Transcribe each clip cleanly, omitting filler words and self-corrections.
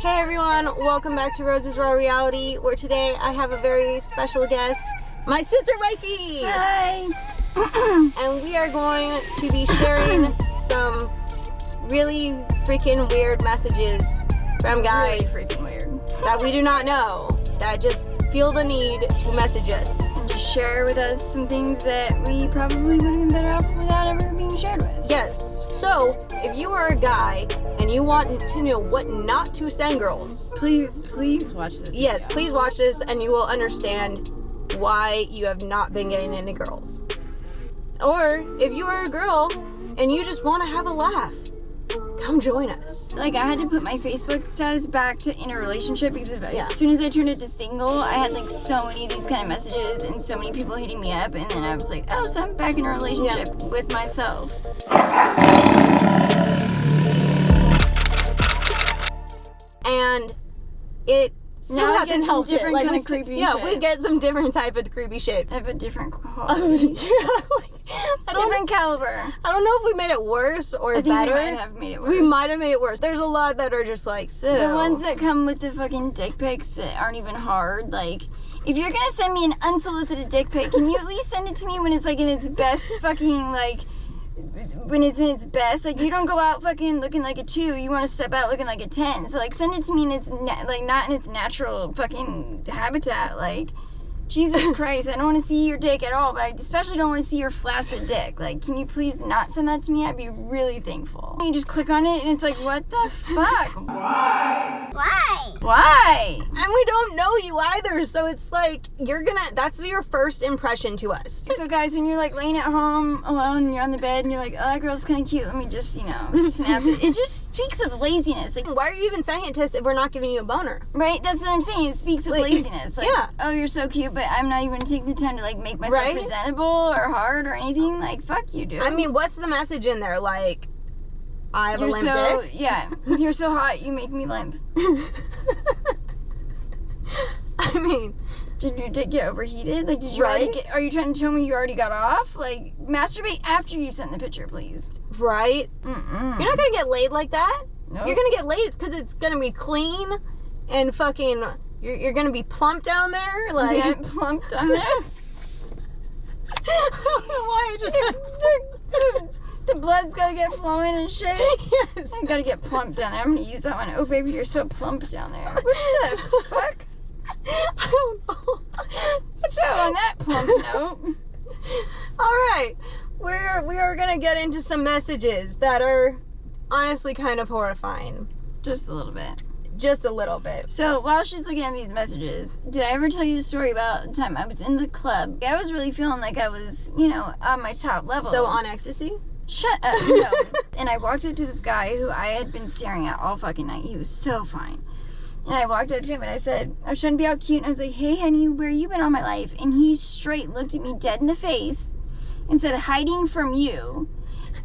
Hey everyone, welcome back to Rose's Raw Reality, where today I have a very special guest, my sister Wifey! Hi! And we are going to be sharing some really freaking weird messages from guys that we do not know, that just feel the need to message us. And just share with us some things that we probably would have been better off without ever being shared with. Yes. So, if you are a guy and you want to know what not to send girls, please watch this yes, video. please watch this and you will understand why you have not been getting into girls. Or if you are a girl and you just want to have a laugh, come join us. Like, I had to put my Facebook status back to in a relationship because Yeah. as soon as I turned it to single, I had like so many of these kind of messages and so many people hitting me up, and then I was like, oh, so I'm back in a relationship with myself. And it still Now I hasn't get some helped it. different Like kind we of creepy yeah, shit. we get some different type of creepy shit. I have a different quality. Different caliber. I don't know if we made it worse or I think better. we might have made it worse. We might have made it worse. There's a lot that are just like, so. The ones that come with the fucking dick pics that aren't even hard. Like, if you're gonna send me an unsolicited dick pic, can you at least send it to me when it's like in its best fucking, like, when it's in its best? Like, you don't go out fucking looking like a 2. You want to step out looking like a 10. So, like, send it to me in its, like, not in its natural fucking habitat. Like, Jesus Christ, I don't want to see your dick at all, but I especially don't want to see your flaccid dick. Like, can you please not send that to me? I'd be really thankful. You just click on it and it's like, what the fuck? Why? Why? And we don't know you either, so it's like, that's your first impression to us. So guys, when you're like laying at home alone and you're on the bed and you're like, oh, that girl's kind of cute, let me just, snap it. It just speaks of laziness. Like, Why are you even sending it to us if we're not giving you a boner? right? That's what I'm saying. It speaks of Like, laziness. Like, yeah. oh, you're so cute, but I'm not even gonna take the time to like make myself Right? presentable or hard or anything. Like, fuck you, dude. I mean, what's the message in there? Like, I have a limp dick? Yeah, you're so hot, you make me limp. I mean, Did your dick get overheated? Like, did you Right? already are you trying to tell me you already got off? Like, masturbate after you send the picture, please. right? Mm-mm. You're not gonna get laid like that. Nope. You're gonna get laid. It's because it's gonna be clean and fucking. You're gonna be plump down there. Like, Get plumped on there. I don't know why I just said The blood's gotta get flowing and shit. yes. I gotta get plump down there. I'm gonna use that one. Oh, baby, you're so plump down there. What the fuck? I don't know. So, on that plump note, All right, we are gonna get into some messages that are honestly kind of horrifying, just a little bit. just a little bit. So, while she's looking at these messages, did I ever tell you the story about the time I was in the club? I was really feeling like I was, on my top level. So on ecstasy? Shut up, no. And I walked up to this guy who I had been staring at all fucking night. He was so fine. And I walked up to him and I said, I was trying to be all cute, and I was like, hey, honey, where you been all my life? And he straight looked at me dead in the face and said, hiding from you,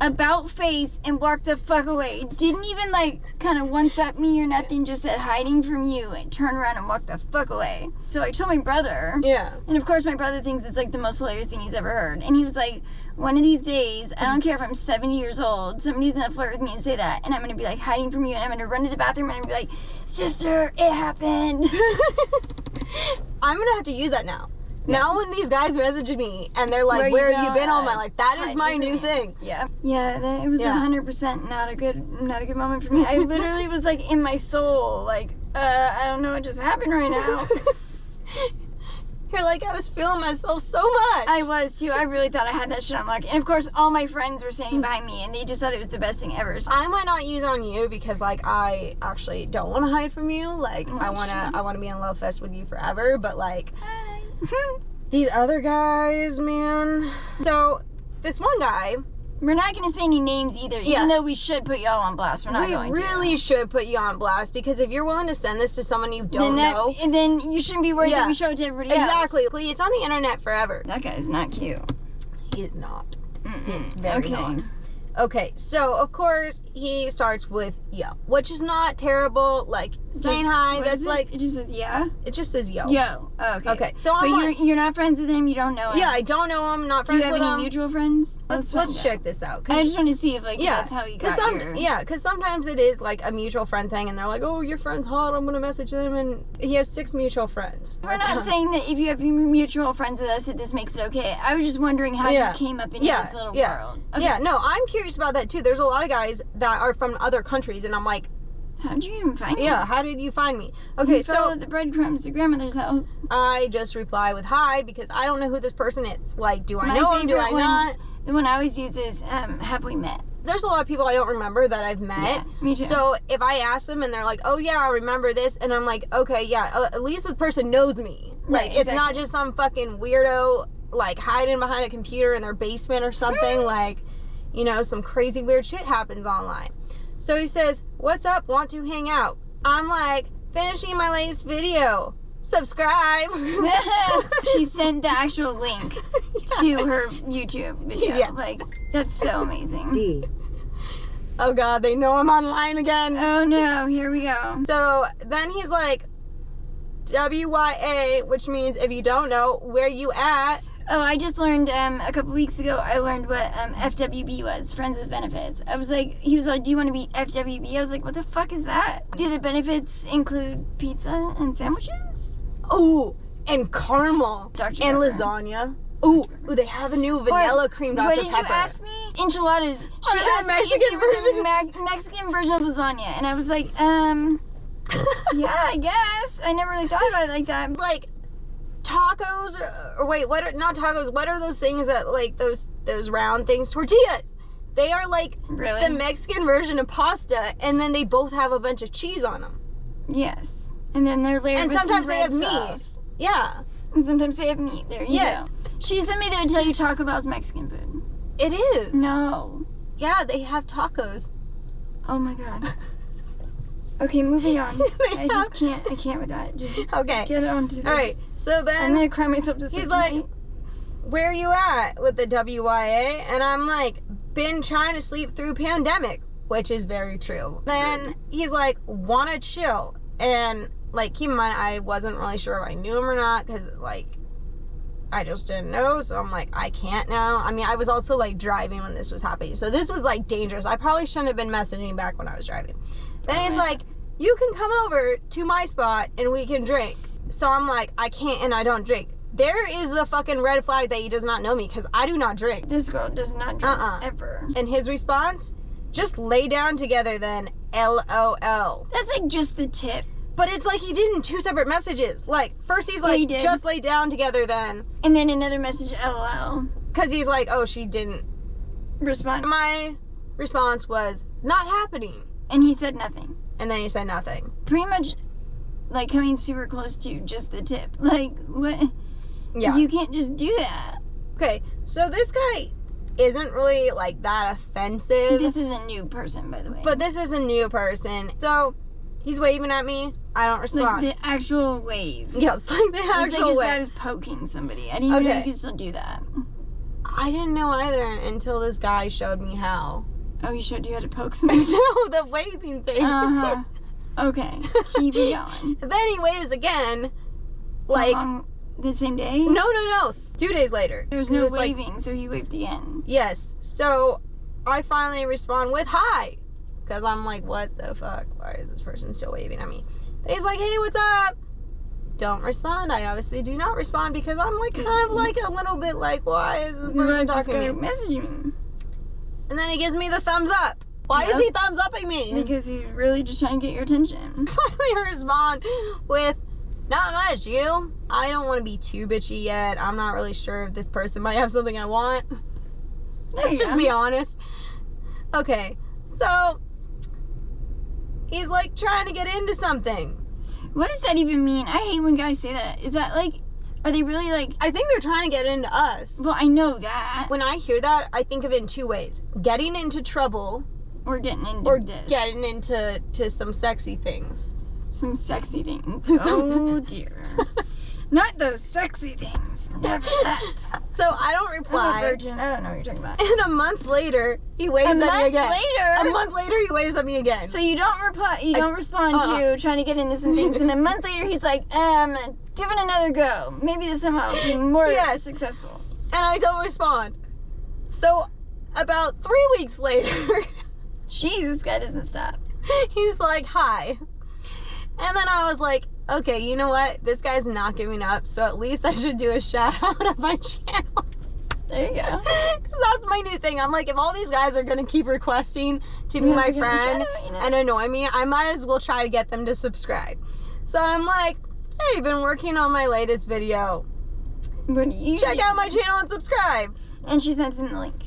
about face, and walked the fuck away. Didn't even, kind of one-up me or nothing, just said, hiding from you, and turned around and walked the fuck away. So I told my brother, Yeah. and of course my brother thinks it's, the most hilarious thing he's ever heard. And he was like, one of these days, I don't care if I'm 70 years old, somebody's gonna flirt with me and say that, and I'm gonna be like hiding from you, and I'm gonna run to the bathroom and I'm gonna be like, sister, it happened. I'm gonna have to use that now. Now when these guys message me and they're like, Where where you have you been all my going? life? That is Hiding my from new me. thing. Yeah. Yeah, it was Yeah. 100% not a good moment for me. I literally was in my soul, I don't know what just happened right now. You're like, I was feeling myself so much. I was too. I really thought I had that shit on lock. And of course, all my friends were standing behind me, and they just thought it was the best thing ever. So I might not use on you because I actually don't want to hide from you. I wanna be in love fest with you forever. But hi. these other guys, man. So this one guy, We're not going to say any names either, Yeah. even though we should put y'all on blast. We're not we going really to. should put you on blast because if you're willing to send this to someone you don't know, And then you shouldn't be worried Yeah. that we show it to everybody else. exactly, it's on the internet forever. That guy's not cute. He is not. Mm-mm. He is very Okay. not. Okay, so of course he starts with yo, which is not terrible. Like saying hi, that's like it just says yeah. It just says yo. Yo. Oh, okay. Okay, so but I'm you're not friends with him. You don't know him. Yeah, I don't know him. Not Do you friends have with any him. mutual friends? Let's check this out. I just want to see if like that's how you got here. Yeah, because sometimes it is like a mutual friend thing, and they're like, "Oh, your friend's hot. I'm gonna message them," and he has 6 mutual friends. We're not saying that if you have mutual friends with us that this makes it okay. I was just wondering how you came up in this little world. Okay. Yeah, no, I'm curious about that too. There's a lot of guys that are from other countries, and I'm like, how'd you even find me? Yeah, how did you find me? Okay, so the breadcrumbs to grandmother's house. I just reply with hi because I don't know who this person is. Like, do I know him? Do I not? The one I always use is have we met? There's a lot of people I don't remember that I've met. Yeah, me too. So if I ask them and they're like, oh yeah, I remember this, and I'm like, okay, yeah, at least this person knows me. Like, it's not just some fucking weirdo like hiding behind a computer in their basement or something. Like, you know, some crazy weird shit happens online. So he says, what's up? Want to hang out? I'm like, finishing my latest video. Subscribe. She sent the actual link to her YouTube video. Yes. Like, that's so amazing. Oh God, they know I'm online again. Oh no, here we go. So then he's like, WYA, which means if you don't know, where you at? Oh, I just learned a couple weeks ago, I learned what FWB was, Friends with Benefits. I was like, he was like, do you want to be FWB? I was like, what the fuck is that? Do the benefits include pizza and sandwiches? Oh, and caramel. Dr. And Pepper. lasagna. Ooh, they have a new vanilla cream Dr. Pepper. What did you ask me? Enchiladas. She asked me if you were Mexican version of lasagna. And I was like, yeah, I guess. I never really thought about it like that. Like, tacos, or wait, what are, not tacos, what are those things that, like, those round things? Tortillas. They are like the Mexican version of pasta, and then they both have a bunch of cheese on them. Yes. And then they're layered with sometimes some they have sauce. meat. Yeah. And sometimes they have meat. There you go. She sent me there to tell you Taco Bell's Mexican food. It is. No. Yeah, they have tacos. Oh my God. Okay, moving on. I can't with that. Just get on to this. Alright, so then I'm gonna cry myself to sleep. He's like, where are you at with the WYA? And I'm like, been trying to sleep through pandemic, which is very true. Then he's like, wanna chill. And like, keep in mind, I wasn't really sure if I knew him or not, because like, I just didn't know, so I'm like, I can't now. I mean, I was also like driving when this was happening, so this was like dangerous. I probably shouldn't have been messaging back when I was driving. Then he's like, you can come over to my spot and we can drink. So I'm like, I can't and I don't drink. There is the fucking red flag that he does not know me, because I do not drink. This girl does not drink ever. And his response, just lay down together then, LOL. That's like just the tip. But it's like he did in 2 separate messages. Like, first he's like, just lay down together then. And then another message, LOL. Because he's like, oh, she didn't respond. My response was, not happening. And he said nothing. And then he said nothing. Pretty much, like, coming super close to just the tip. Like, what? Yeah. You can't just do that. Okay, so this guy isn't really, like, that offensive. This is a new person, by the way. But this is a new person. So, he's waving at me. I don't respond. Like the actual wave. Yes, like the actual wave. It's like his guy was poking somebody. I didn't even know you could still do that. I didn't know either until this guy showed me how. Oh, he showed you how to poke somebody? No, the waving thing. Uh-huh. Okay, keep it going. Then he waves again. Like, the same day? No. 2 days later. There was no waving, so he waved again. Yes. So, I finally respond with hi. Because I'm like, what the fuck? Why is this person still waving at me? And he's like, hey, what's up? Don't respond. I obviously do not respond because I'm like kind of like a little bit like, why is this person talking to me? Messaging me. And then he gives me the thumbs up. Why is he thumbs upping me? Because he's really just trying to get your attention. Finally I respond with, not much, you. I don't want to be too bitchy yet. I'm not really sure if this person might have something I want. Let's just be honest. Okay, so he's like trying to get into something. What does that even mean? I hate when guys say that. Is that like, are they really like... I think they're trying to get into us. Well, I know that. When I hear that, I think of it in 2 ways. Getting into trouble. Or getting into this. Getting into some sexy things. Some sexy things. Oh, dear. Not those sexy things. Never that. So I don't I'm a reply. virgin. I don't know what you're talking about. And a month later, he waves at me again. A month later, he waves at me again. So you don't reply. You don't respond to trying to get into some things. And a month later, he's like, give it another go. Maybe this time I'll be more successful. And I don't respond. So about 3 weeks later, jeez, this guy doesn't stop. he's like, hi. And then I was like, okay, you know what? This guy's not giving up, so at least I should do a shout out of my channel. There you go. Because that's my new thing. I'm like, if all these guys are going to keep requesting to be my friend and annoy me, I might as well try to get them to subscribe. So I'm like, hey, I've been working on my latest video. What do you Check out my channel and subscribe. And she sends him the link.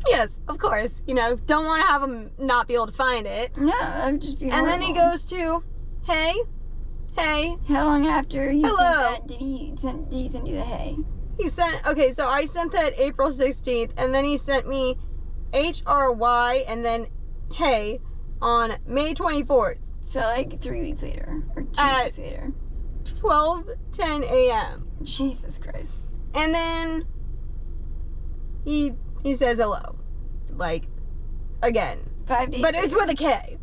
Yes, of course. You know, don't want to have him not be able to find it. No, I would just be horrible. And then he goes to, hey. How long after he Hello. sent that did he send you the hey? He sent, okay, so I sent that April 16th, and then he sent me HRY and then hey on May 24th. So like 3 weeks later, or 2 weeks later. 12:10 a.m. Jesus Christ. And then he says hello. Like, again. 5 days But later. it's with a K.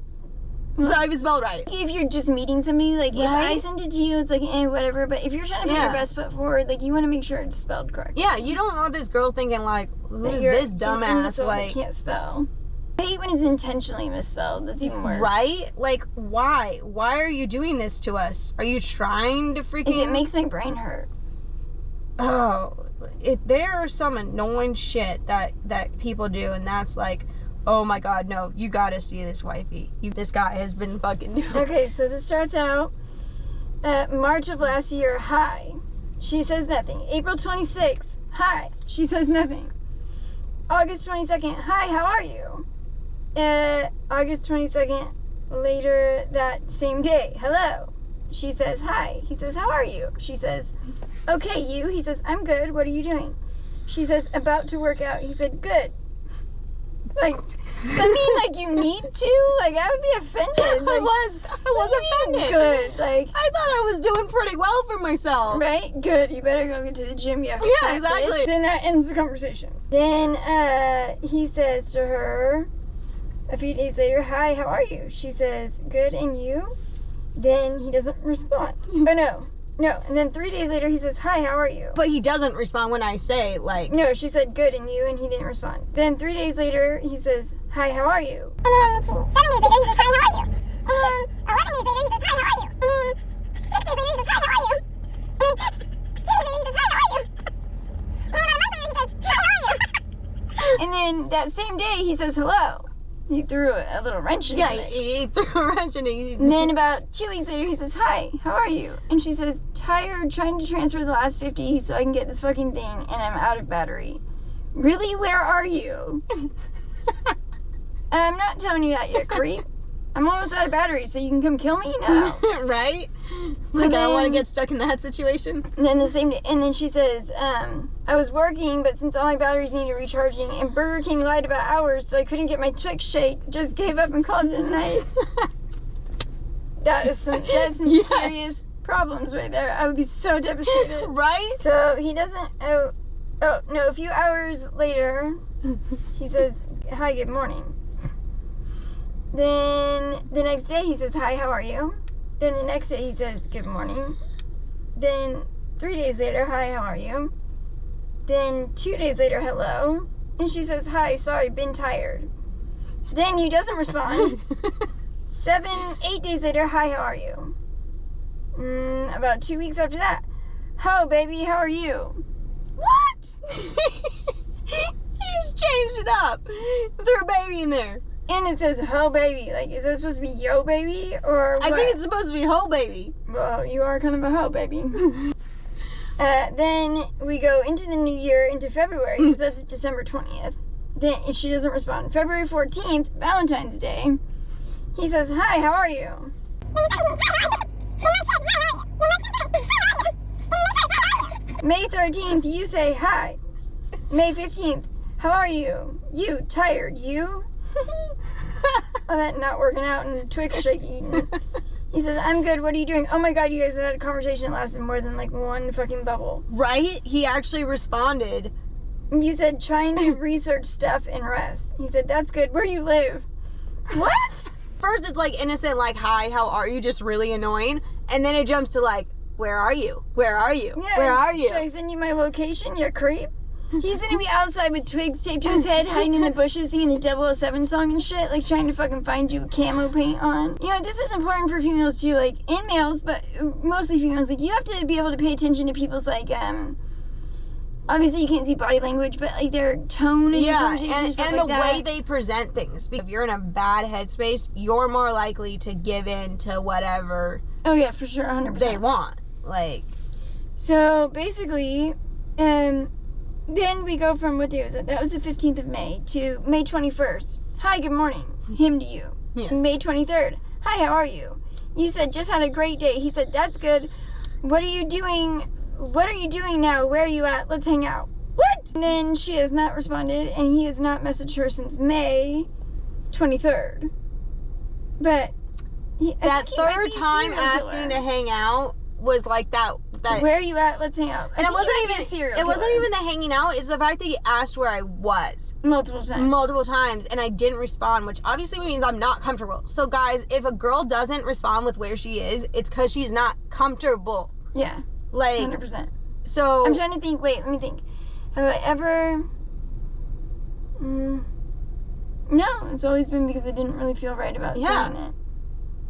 So I was spelled right. If you're just meeting somebody, like if I send it to you, it's like whatever. But if you're trying to put your best foot forward, like you want to make sure it's spelled correct. Yeah, you don't want this girl thinking like, who's this dumbass? Like, can't spell. I hate when it's intentionally misspelled. That's even worse. Right? Like, why? Why are you doing this to us? Are you trying to freaking? It makes my brain hurt. Oh, there are some annoying shit that people do, and that's like, oh my god, no, you gotta see this, wifey. This guy has been fucking doing. Okay, so this starts out March of last year, hi. She says nothing. April 26th, hi. She says nothing. August 22nd, hi, how are you? August 22nd, later that same day, hello. She says hi. He says, how are you? She says, okay, you. He says, I'm good. What are you doing? She says, about to work out. He said, good. Like, does that mean like you need to? Like, I would be offended. Like, I was offended. Good. Like, I thought I was doing pretty well for myself. Right? Good. You better go get to the gym. Yeah, exactly. Then that ends the conversation. Then he says to her a few days later, hi, how are you? She says, good, and you? Then he doesn't respond. Oh, no. And then 3 days later, he says, hi, how are you? But he doesn't respond when I say, like... No, she said, good, and you, and he didn't respond. Then 3 days later, he says, hi, how are you? And then 7 days later, he says, hi, how are you? And then 11 days later, he says, hi, how are you? And then 6 days later, he says, hi, how are you? And then 2 days later, he says, hi, how are you? And then about a month later, he says, hi, how are you? And then that same day, he says, hello. He threw a little wrench in the mix. He threw a wrench in it. And then about 2 weeks later, he says, hi, how are you? And she says, tired, trying to transfer the last 50 so I can get this fucking thing, and I'm out of battery. Really? Where are you? I'm not telling you that yet, creep. I'm almost out of battery, so you can come kill me? No. Right? So Like, then, I want to get stuck in that situation. And then the same day, and then she says, I was working, but since all my batteries needed recharging, and Burger King lied about hours, so I couldn't get my TWIX shake, just gave up and called it a night. That's some serious problems right there. I would be so devastated. Right? So he doesn't, no, a few hours later, he says, hi, good morning. Then the next day he says, hi, how are you? Then the next day he says, good morning. Then 3 days later, hi, how are you? Then 2 days later, hello. And she says, hi, sorry, been tired. Then he doesn't respond. 8 days later, hi, how are you? About 2 weeks after that, ho, baby, how are you? What? He just changed it up. Threw a baby in there. And it says, ho, baby. Like, is that supposed to be yo, baby? Or what? I think it's supposed to be ho, baby. Well, you are kind of a ho, baby. Then we go into the new year, into February, because that's December 20th. Then she doesn't respond. February 14th, Valentine's Day, he says, hi, how are you? May 13th, you say hi. May 15th, how are you? You, tired, you? Oh, that not working out and the TWIX shake eating. He says, I'm good, what are you doing? Oh my god, you guys had a conversation that lasted more than like one fucking bubble. Right? He actually responded. You said, trying to research stuff and rest. He said, that's good, where you live? What? First it's like innocent, like, hi, how are you? Just really annoying. And then it jumps to like, where are you? Where are you? Yeah, Where are you? Should I send you my location, you creep? He's gonna be outside with twigs taped to his head, hiding in the bushes, singing the 007 song and shit, like trying to fucking find you with camo paint on. You know, this is important for females too, like, and males, but mostly females. Like, you have to be able to pay attention to people's, like, obviously you can't see body language, but like their tone in your conversation and stuff and like the that. way they present things. If you're in a bad headspace, you're more likely to give in to whatever Oh yeah, for sure, 100%. they want. Like, so basically, then we go from, what day was it? That was the 15th of May to May 21st. Hi, good morning. Him to you. yes. May 23rd. Hi, how are you? You said, just had a great day. He said, that's good. What are you doing? What are you doing now? Where are you at? Let's hang out. What? And then she has not responded, and he has not messaged her since May 23rd. But that third time asking to hang out was like that. Where are you at? Let's hang out. And it wasn't even the hanging out. It's the fact that he asked where I was multiple times, and I didn't respond, which obviously means I'm not comfortable. So guys, if a girl doesn't respond with where she is, it's because she's not comfortable. Yeah, like 100%. So I'm trying to think. Wait, let me think. Have I ever? No, it's always been because I didn't really feel right about saying it.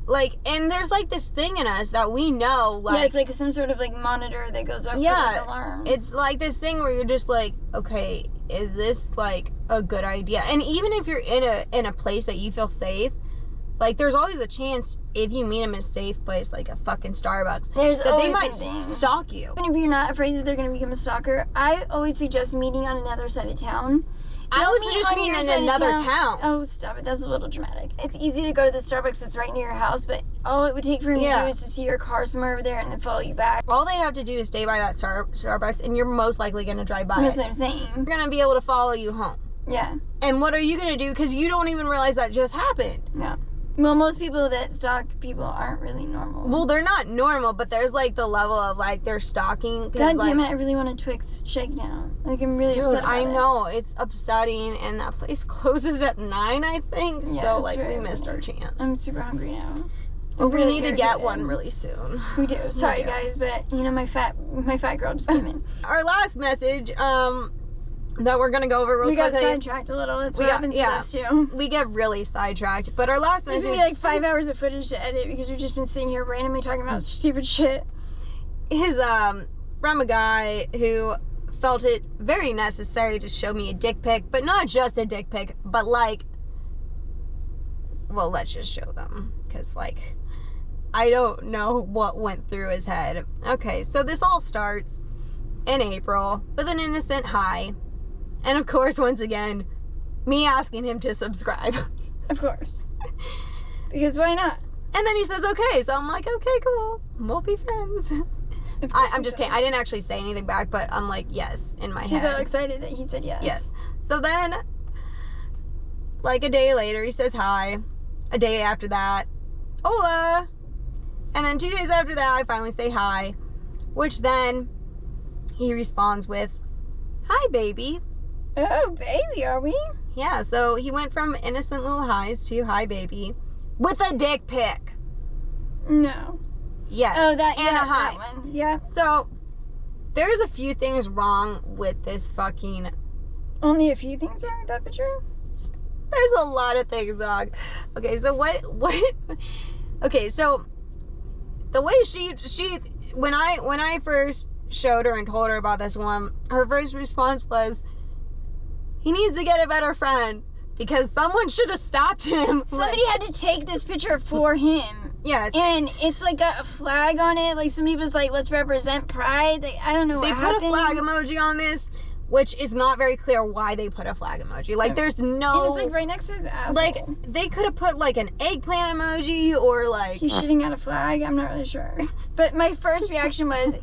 Like, and there's like this thing in us that we know, like, yeah, it's like some sort of like monitor that goes off with an alarm. It's like this thing where you're just like, okay, is this like a good idea? And even if you're in a place that you feel safe, like, there's always a chance if you meet them in a safe place, like a fucking Starbucks, that they might stalk you. Even if you're not afraid that they're going to become a stalker, I always suggest meeting on another side of town. I always suggest meeting in another town. Oh, stop it. That's a little dramatic. It's easy to go to the Starbucks that's right near your house, but all it would take for him to do is to see your car somewhere over there and then follow you back. All they'd have to do is stay by that Starbucks, and you're most likely going to drive by That's what I'm saying. You're going to be able to follow you home. Yeah. And what are you going to do? Because you don't even realize that just happened. No. Well, most people that stalk people aren't really normal. Well, they're not normal, but there's like the level of like they're stalking. God damn it, I really want a Twix shakedown. Like, I'm really upset about I know, it's upsetting, and that place closes at 9, I think. Yeah, so like we missed our chance. I'm super hungry now. But we need to get one really soon. We do. Sorry guys, but you know my fat girl just came in. Our last message, that we're gonna go over real quickly. We got sidetracked a little. That's what happens with us too. We get really sidetracked. But our last message. There's gonna be like 5 hours of footage to edit because we've just been sitting here randomly talking about stupid shit. His from a guy who felt it very necessary to show me a dick pic, but not just a dick pic, but like, well, let's just show them, because like, I don't know what went through his head. Okay, so this all starts in April with an innocent hi. And of course, once again, me asking him to subscribe. Of course. Because why not? And then he says, okay. So I'm like, okay, cool. We'll be friends. I'm just kidding. I didn't actually say anything back, but I'm like, yes, in my head. She's so excited that he said yes. Yes. So then, like a day later, he says hi. A day after that, hola. And then 2 days after that, I finally say hi. Which then, he responds with, hi, baby. Oh, baby, are we? Yeah, so he went from innocent little highs to hi, baby, with a dick pic. No. Yes. Oh, that, and yeah, a hi. that one. Yeah. So, there's a few things wrong with this fucking... Only a few things wrong with that picture? There's a lot of things wrong. Okay, so what... Okay, so, the way she when I first showed her and told her about this one, her first response was, he needs to get a better friend because someone should have stopped him. Somebody had to take this picture for him. Yes. And it's like got a flag on it. Like somebody was like, let's represent pride. I don't know what happened. They put a flag emoji on this, which is not very clear why they put a flag emoji. Like, there's no... And it's like right next to his asshole. Like, they could have put like an eggplant emoji or like... He's shitting out a flag. I'm not really sure. But my first reaction was,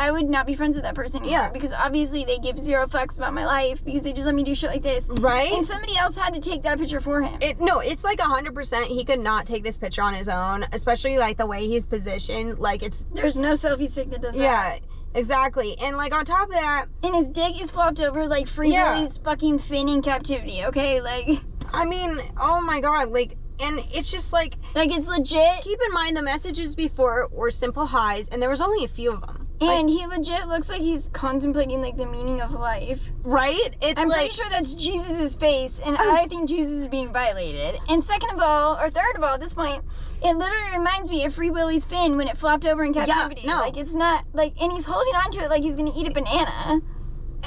I would not be friends with that person anymore. Yeah. Because obviously they give zero fucks about my life because they just let me do shit like this. Right? And somebody else had to take that picture for him. No, it's like 100% he could not take this picture on his own, especially like the way he's positioned. Like, it's... There's no selfie stick that does that. Yeah, exactly. And like on top of that... And his dick is flopped over like Free Willy's fucking fin in captivity, okay? Like... I mean, oh my god, like... And it's just like... Like, it's legit. Keep in mind, the messages before were simple highs, and there was only a few of them. And he legit looks like he's contemplating, like, the meaning of life. Right? It's I'm like... pretty sure that's Jesus' face, and I think Jesus is being violated. And second of all, or third of all, at this point, it literally reminds me of Free Willy's fin when it flopped over in captivity. Yeah, no. Like, it's not, like, and he's holding on to it like he's gonna eat a banana.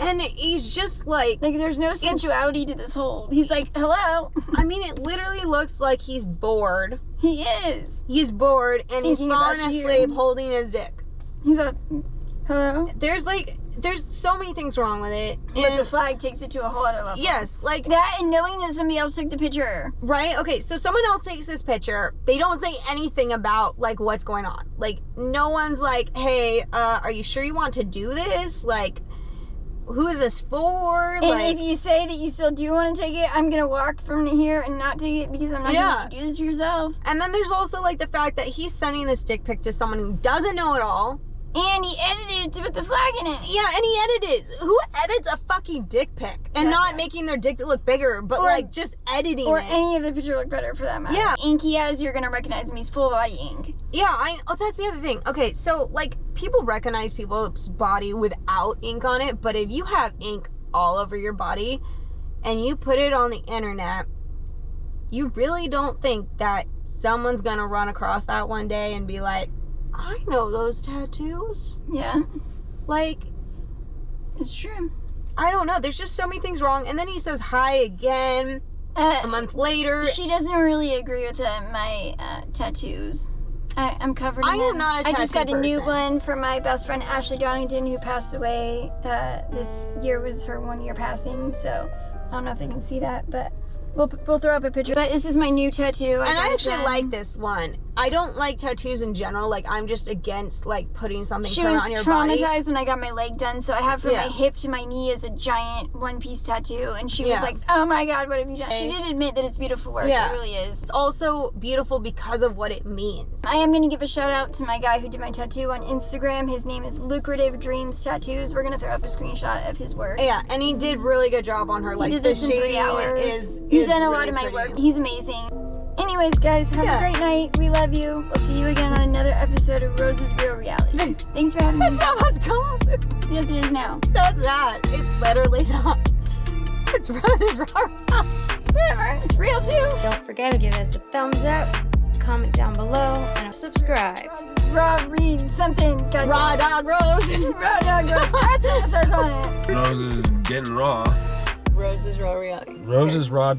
And he's just like... Like, there's no sensuality to this hold. He's like, hello? I mean, it literally looks like he's bored. He is. He's bored, and he's Thinking falling about you. asleep holding his dick. He's like, hello? There's so many things wrong with it. But the flag takes it to a whole other level. Yes, like... That and knowing that somebody else took the picture. Right? Okay, so someone else takes this picture. They don't say anything about, like, what's going on. Like, no one's like, hey, are you sure you want to do this? Like... Who is this for? And like, if you say that you still do want to take it, I'm gonna walk from here and not take it because I'm not gonna let you do this to yourself. And then there's also like the fact that he's sending this dick pic to someone who doesn't know it all. And he edited it to put the flag in it. Yeah, and he edited. Who edits a fucking dick pic? And not making their dick look bigger, but like just editing or it. Or any of the picture look better for that matter. Yeah. Inky as you're gonna recognize him. He's full body ink. Yeah, oh, that's the other thing. Okay, so like people recognize people's body without ink on it, but if you have ink all over your body and you put it on the internet, you really don't think that someone's gonna run across that one day and be like, I know those tattoos. Yeah. Like, it's true. I don't know. There's just so many things wrong. And then he says hi again a month later. She doesn't really agree with my tattoos. I'm covered in I am not a tattoo I just got a new person. one for my best friend Ashley Darlington, who passed away. This year was her 1 year passing, so I don't know if they can see that, but we'll throw up a picture. But this is my new tattoo. And I actually like this one. I don't like tattoos in general. Like, I'm just against, like, putting something permanent on your body. She was traumatized when I got my leg done, so I have from my hip to my knee is a giant one-piece tattoo, and she was like, oh my god, what have you done? She did admit that it's beautiful work. It really is. It's also beautiful because of what it means. I am going to give a shout out to my guy who did my tattoo on Instagram. His name is LUCRATIVEDREAMZTATTOOZ. We're going to throw up a screenshot of his work. Yeah, and he did really good job on her. Like, he did the this in 3 shading hours. He's done a really lot of my pretty. work. He's amazing. Anyways, guys, have a great night. We love you. We'll see you again on another episode of Rose's Real Reality. Thanks for having me. That's not what's called. Yes, it is now. That's not. It's literally not. It's Rose's Raw. Whatever. It's real too. Don't forget to give us a thumbs up, comment down below, and subscribe. Raw read something. God Raw dog Rose. Raw dog Rose. That's what I'm gonna start calling it. Rose is getting raw. Rose's Raw Reality. Rose is raw.